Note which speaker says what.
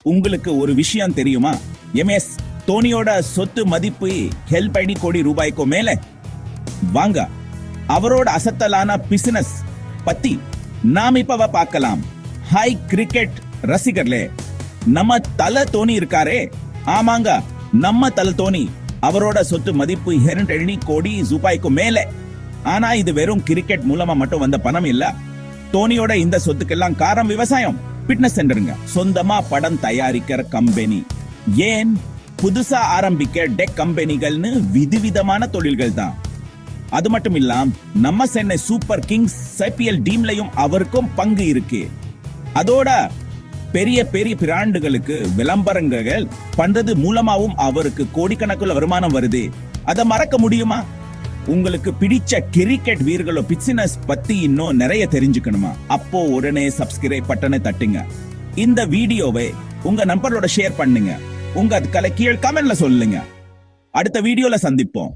Speaker 1: உங்களுக்கு ஒரு விஷயம் தெரியுமா? எம்எஸ் தோனியோட சொத்து மதிப்பு 7 கோடி ரூபாய்க்கு மேல. வாங்க அவரோட அசத்தலான பிசினஸ் பத்தி நாம் இப்ப பார்க்கலாம். ஹாய் கிரிக்கெட் ரசிகர்களே, நம்ம தல தோனி இருக்காரே, ஆமாங்க, நம்ம தல தோனி. அவரோட சொத்து மதிப்பு 2 கோடி ரூபாய்க்கு மேல. ஆனா இது வெறும் கிரிக்கெட் மூலமா மட்டும் வந்த பணம் இல்ல. தோனியோட இந்த சொத்துக்கெல்லாம் காரணம் விவசாயம், ஃபிட்னஸ் சென்டருங்க, சொந்தமா படம் தயாரிக்கிற கம்பெனி, ஏன் புதுசா ஆரம்பிக்க டெக் கம்பெனிகள்னு விதவிதமான தொழில்கள் தான். அது மட்டும் இல்லாம நம்ம சென்னை சூப்பர் கிங்ஸ் ஐபிஎல் டீம்லயும் அவருக்கும் பங்கு இருக்கு. அதோட பெரிய பெரிய பிராண்டுகளுக்கு விளம்பரங்கள் பண்றது மூலமாவும் அவருக்கு கோடிக்கணக்குள்ள வருமானம் வருது. அதை மறக்க முடியுமா? உங்களுக்கு பிடிச்ச கிரிக்கெட் வீரர்களோ பிசினஸ் பத்தி இன்னும் நிறைய தெரிஞ்சுக்கணுமா? அப்போ உடனே சப்ஸ்கிரைப் பட்டனை தட்டுங்க. இந்த வீடியோவை உங்க நண்பர்களோட ஷேர் பண்ணுங்க. உங்க கீழ் கமெண்ட்ல சொல்லுங்க. அடுத்த வீடியோல சந்திப்போம்.